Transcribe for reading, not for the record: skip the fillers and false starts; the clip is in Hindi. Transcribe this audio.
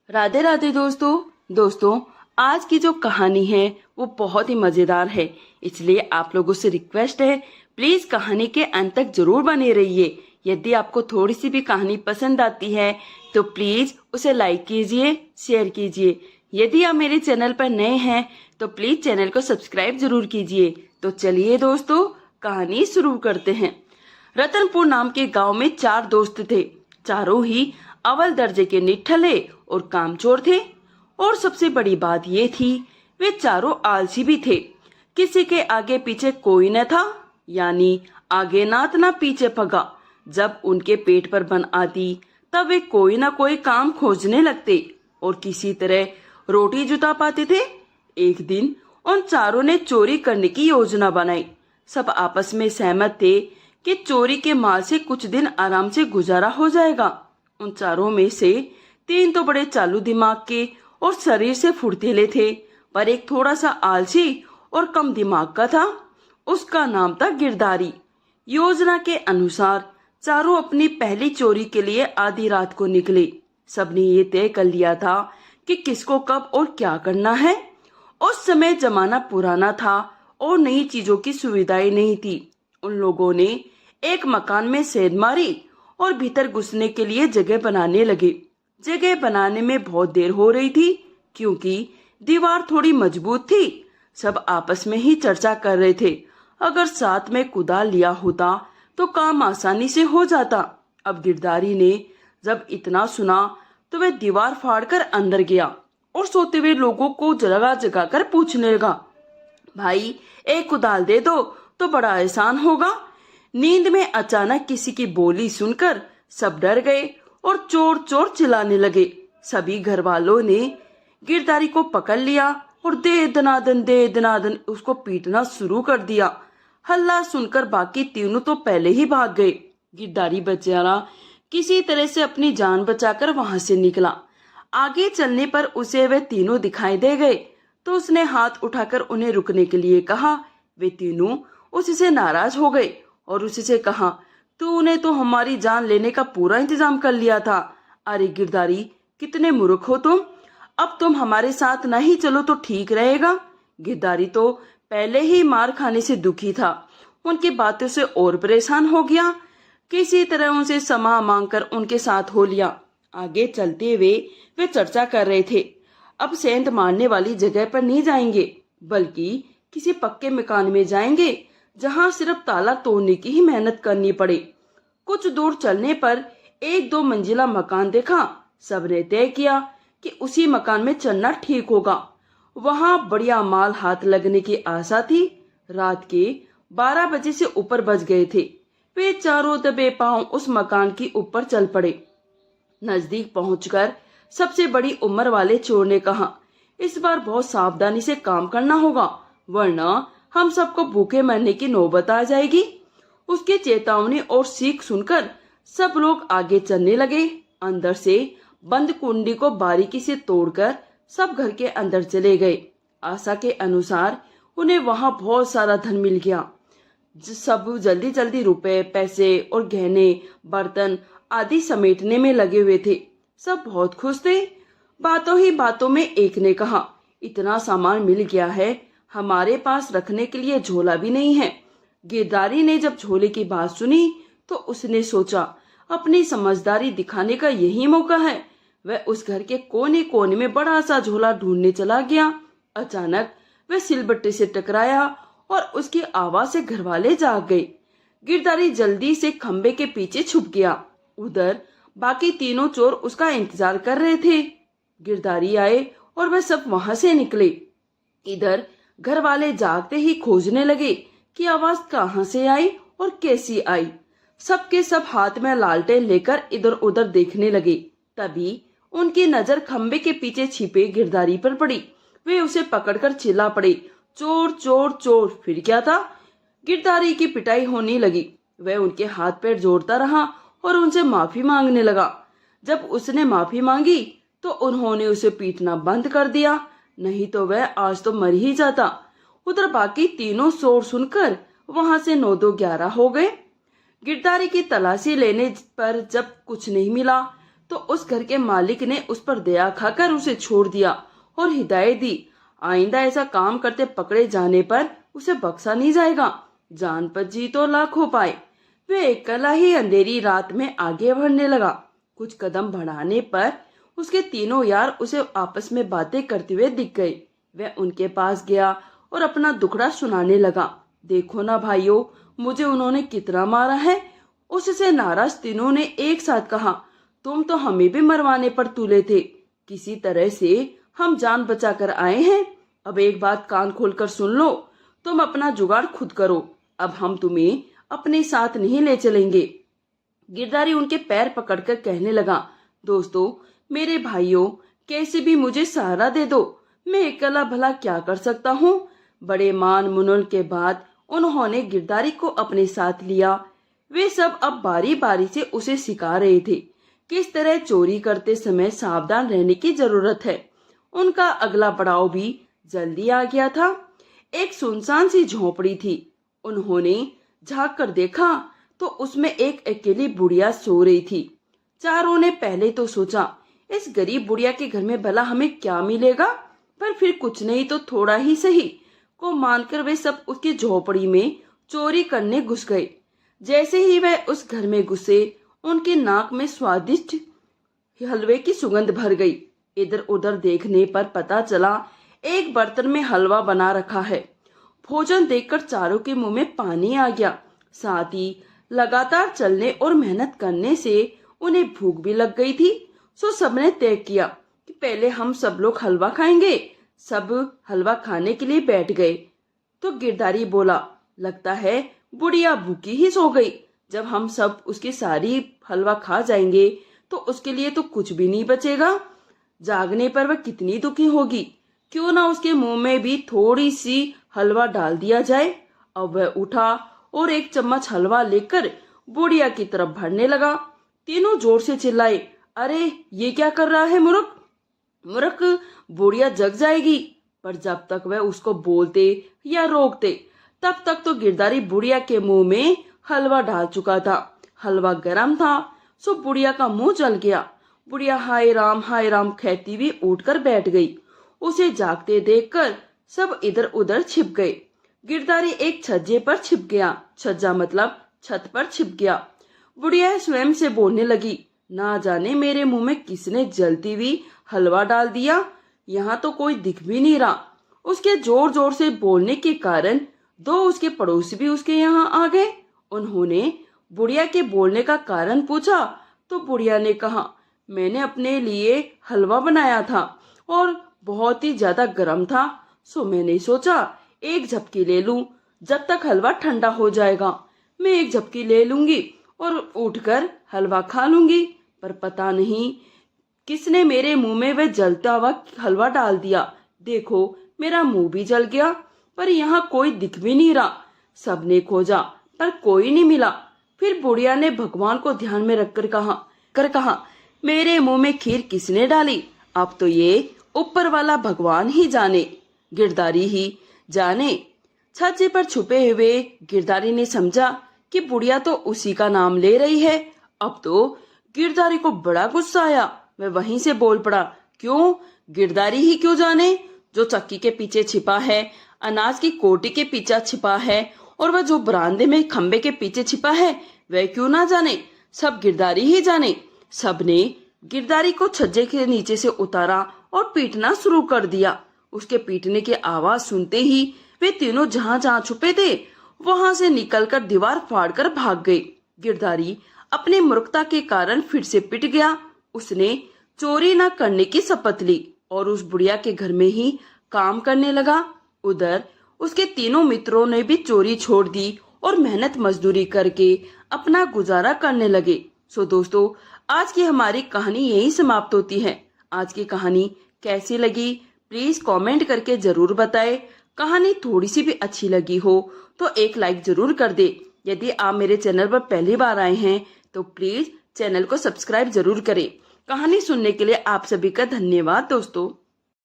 राधे राधे दोस्तों आज की जो कहानी है वो बहुत ही मजेदार है। इसलिए आप लोगों से रिक्वेस्ट है, प्लीज कहानी के अंत तक जरूर बने रहिए। यदि आपको थोड़ी सी भी कहानी पसंद आती है तो प्लीज उसे लाइक कीजिए, शेयर कीजिए। यदि आप मेरे चैनल पर नए हैं तो प्लीज चैनल को सब्सक्राइब जरूर कीजिए। तो चलिए दोस्तों, कहानी शुरू करते हैं। रतनपुर नाम के गांव में 4 दोस्त थे। चारों ही अव्वल दर्जे के निठल्ले और कामचोर थे। और सबसे बड़ी बात ये थी, वे चारों आलसी भी थे। किसी के आगे पीछे कोई न था, यानी आगे नात ना पीछे पगा। जब उनके पेट पर बन आती तब वे कोई ना कोई काम खोजने लगते और किसी तरह रोटी जुटा पाते थे। एक दिन उन चारों ने चोरी करने की योजना बनाई। सब आपस में सहमत थे कि चोरी के माल से कुछ दिन आराम से गुजारा हो जाएगा। उन चारों में से 3 तो बड़े चालू दिमाग के और शरीर से फुर्तीले थे, पर एक थोड़ा सा आलसी और कम दिमाग का था। उसका नाम था गिरधारी। योजना के अनुसार चारों अपनी पहली चोरी के लिए आधी रात को निकले। सबने ये तय कर लिया था कि किसको कब और क्या करना है। उस समय जमाना पुराना था और नई चीजों की सुविधाएं नहीं थी। उन लोगों ने एक मकान में सेंध मारी और भीतर घुसने के लिए जगह बनाने लगे। जगह बनाने में बहुत देर हो रही थी क्योंकि दीवार थोड़ी मजबूत थी। सब आपस में ही चर्चा कर रहे थे, अगर साथ में कुदाल लिया होता तो काम आसानी से हो जाता। अब गिरधारी ने जब इतना सुना तो वह दीवार फाड़कर अंदर गया और सोते हुए लोगों को जगह जगह कर पूछने लगा, भाई एक कुदाल दे दो तो बड़ा आसान होगा। नींद में अचानक किसी की बोली सुनकर सब डर गए और चोर चोर चिल्लाने लगे। सभी घर वालों ने गिरधारी को पकड़ लिया और दे दनादन उसको पीटना शुरू कर दिया। हल्ला सुनकर बाकी तीनों तो पहले ही भाग गए। गिरधारी बेचारा किसी तरह से अपनी जान बचाकर वहां से निकला। आगे चलने पर उसे वे तीनों दिखाई दे गए तो उसने हाथ उठाकर उन्हें रुकने के लिए कहा। वे तीनों उससे नाराज हो गए और उससे कहा, तूने तो हमारी जान लेने का पूरा इंतजाम कर लिया था। अरे गिरधारी, कितने मूर्ख हो तुम। अब तुम हमारे साथ नहीं चलो तो ठीक रहेगा। गिरधारी तो पहले ही मार खाने से दुखी था, उनकी बातों से और परेशान हो गया। किसी तरह उनसे क्षमा मांगकर उनके साथ हो लिया। आगे चलते हुए वे चर्चा कर रहे थे, अब सेंध मारने वाली जगह पर नहीं जाएंगे बल्कि किसी पक्के मकान में जाएंगे जहां सिर्फ ताला तोड़ने की ही मेहनत करनी पड़े। कुछ दूर चलने पर 1-2 मंजिला मकान देखा। सबने तय किया कि उसी मकान में चलना ठीक होगा। वहां बढ़िया माल हाथ लगने की आशा थी। रात के 12 बजे से ऊपर बज गए थे। वे चारों दबे पांव उस मकान की ऊपर चल पड़े। नजदीक पहुंचकर सबसे बड़ी उम्र वाले चोर ने कहा, इस बार बहुत सावधानी से काम करना होगा वरना हम सबको भूखे मरने की नौबत आ जाएगी। उसकी चेतावनी और सीख सुनकर सब लोग आगे चलने लगे। अंदर से बंद कुंडी को बारीकी से तोड़कर सब घर के अंदर चले गए। आशा के अनुसार उन्हें वहां बहुत सारा धन मिल गया। सब जल्दी जल्दी रुपए, पैसे और गहने, बर्तन आदि समेटने में लगे हुए थे। सब बहुत खुश थे। बातों ही बातों में एक ने कहा, इतना सामान मिल गया है, हमारे पास रखने के लिए झोला भी नहीं है। गिरधारी ने जब झोले की बात सुनी तो उसने सोचा, अपनी समझदारी दिखाने का यही मौका है। वह उस घर के कोने कोने में बड़ा सा झोला ढूंढने चला गया। अचानक वह सिलबट्टे से टकराया और उसकी आवाज से घरवाले जाग गए। गिरधारी जल्दी से खंबे के पीछे छुप गया। उधर बाकी तीनों चोर उसका इंतजार कर रहे थे। गिरधारी आए और वह सब वहां से निकले। इधर घर वाले जागते ही खोजने लगे कि आवाज कहां से आई और कैसी आई। सबके सब हाथ में लालटेन लेकर इधर उधर देखने लगे। तभी उनकी नजर खंबे के पीछे छिपे गिरधारी पर पड़ी। वे उसे पकड़कर चिल्ला पड़े, चोर चोर चोर। फिर क्या था, गिरधारी की पिटाई होने लगी। वह उनके हाथ पैर जोड़ता रहा और उनसे माफी मांगने लगा। जब उसने माफी मांगी तो उन्होंने उसे पीटना बंद कर दिया, नहीं तो वह आज तो मर ही जाता। उधर बाकी तीनों शोर सुनकर वहां से 9-2-11 हो गए। गिरधारी की तलाशी लेने पर जब कुछ नहीं मिला तो उस घर के मालिक ने उस पर दया खाकर उसे छोड़ दिया और हिदायत दी, आइंदा ऐसा काम करते पकड़े जाने पर उसे बख्शा नहीं जाएगा, जान पर जी तो लाख हो पाए। वे अकेला ही अंधेरी रात में आगे बढ़ने लगा। कुछ कदम बढ़ाने पर उसके तीनों यार उसे आपस में बातें करते हुए दिख गए। वह उनके पास गया और अपना दुखड़ा सुनाने लगा। देखो ना भाइयों, मुझे उन्होंने कितना मारा है। उससे नाराज तीनों ने एक साथ कहा, तुम तो हमें भी मरवाने पर तुले थे, किसी तरह से हम जान बचा कर आए हैं। अब एक बात कान खोलकर सुन लो, तुम अपना जुगाड़ खुद करो, अब हम तुम्हें अपने साथ नहीं ले चलेंगे। गिरधारी उनके पैर पकड़कर कहने लगा, दोस्तों, मेरे भाइयों, कैसे भी मुझे सहारा दे दो, मैं अकेला भला क्या कर सकता हूँ। बड़े मान मुनल के बाद उन्होंने गिरधारी को अपने साथ लिया। वे सब अब बारी बारी से उसे सिखा रहे थे किस तरह चोरी करते समय सावधान रहने की जरूरत है। उनका अगला पड़ाव भी जल्दी आ गया था। एक सुनसान सी झोपड़ी थी। उन्होंने झांक कर देखा तो उसमें एक अकेली बुढ़िया सो रही थी। चारों ने पहले तो सोचा, इस गरीब बुढ़िया के घर में भला हमें क्या मिलेगा, पर फिर कुछ नहीं तो थोड़ा ही सही को मानकर वे सब उसकी झोपड़ी में चोरी करने घुस गए। जैसे ही वह उस घर में घुसे, उनके नाक में स्वादिष्ट हलवे की सुगंध भर गई। इधर उधर देखने पर पता चला एक बर्तन में हलवा बना रखा है। भोजन देखकर चारों के मुंह में पानी आ गया। साथ ही लगातार चलने और मेहनत करने से उन्हें भूख भी लग गई थी। सो सबने तय किया कि पहले हम सब लोग हलवा खाएंगे। सब हलवा खाने के लिए बैठ गए तो गिरधारी बोला, लगता है बुढ़िया भूखी ही सो गई। जब हम सब उसकी सारी हलवा खा जाएंगे तो उसके लिए तो कुछ भी नहीं बचेगा। जागने पर वह कितनी दुखी होगी। क्यों ना उसके मुंह में भी थोड़ी सी हलवा डाल दिया जाए। अब वह उठा और एक चम्मच हलवा लेकर बुढ़िया की तरफ बढ़ने लगा। तीनों जोर से चिल्लाए, अरे ये क्या कर रहा है मूर्ख, मूर्ख, बुढ़िया जग जाएगी। पर जब तक वह उसको बोलते या रोकते, तब तक तो गिरधारी बुढ़िया के मुंह में हलवा डाल चुका था। हलवा गर्म था, सो बुढ़िया का मुंह जल गया। बुढ़िया हाय राम कहती हुई उठकर बैठ गई। उसे जागते देखकर सब इधर उधर छिप गए। गिरधारी एक छज्जे पर छिप गया। छज्जा मतलब छत पर छिप गया। बुढ़िया स्वयं से बोलने लगी, ना जाने मेरे मुंह में किसने जलती हुई हलवा डाल दिया, यहाँ तो कोई दिख भी नहीं रहा। उसके जोर जोर से बोलने के कारण दो उसके पड़ोसी भी उसके यहाँ आ गए। उन्होंने बुढ़िया के बोलने का कारण पूछा तो बुढ़िया ने कहा, मैंने अपने लिए हलवा बनाया था और बहुत ही ज्यादा गर्म था, सो मैंने सोचा एक झपकी ले लूं। जब तक हलवा ठंडा हो जाएगा मैं एक झपकी ले लूंगी और उठकर हलवा खा लूंगी। पर पता नहीं किसने मेरे मुंह में वह जलता हुआ हलवा डाल दिया। देखो मेरा मुंह भी जल गया, पर यहाँ कोई दिख भी नहीं रहा। सबने खोजा पर कोई नहीं मिला। फिर बुढ़िया ने भगवान को ध्यान में रखकर कहा, मेरे मुंह में खीर किसने डाली, अब तो ये ऊपर वाला भगवान ही जाने, गिरधारी ही जाने। छज्जे पर छुपे हुए गिरधारी ने समझा कि बुढ़िया तो उसी का नाम ले रही है। अब तो गिरधारी को बड़ा गुस्सा आया। वह वहीं से बोल पड़ा, क्यों, गिरधारी ही क्यों जाने, जो चक्की के पीछे छिपा है, अनाज की कोटी के पीछे छिपा है, और वह जो बरामदे में खंबे के पीछे छिपा है वह क्यों ना जाने, सब गिरधारी ही जाने। सबने गिरधारी को छज्जे के नीचे से उतारा और पीटना शुरू कर दिया। उसके पीटने की आवाज सुनते ही वे तीनों जहां जहां छुपे थे वहां से निकलकर दीवार फाड़कर भाग गए। गिरधारी अपनी मूर्खता के कारण फिर से पिट गया। उसने चोरी न करने की शपथ ली और उस बुढ़िया के घर में ही काम करने लगा। उधर उसके तीनों मित्रों ने भी चोरी छोड़ दी और मेहनत मजदूरी करके अपना गुजारा करने लगे। सो दोस्तों, आज की हमारी कहानी यही समाप्त होती है। आज की कहानी कैसी लगी प्लीज कमेंट करके जरूर बताएं। कहानी थोड़ी सी भी अच्छी लगी हो तो एक लाइक जरूर कर दे। यदि आप मेरे चैनल पर पहली बार आए हैं तो प्लीज चैनल को सब्सक्राइब जरूर करें। कहानी सुनने के लिए आप सभी का धन्यवाद दोस्तों।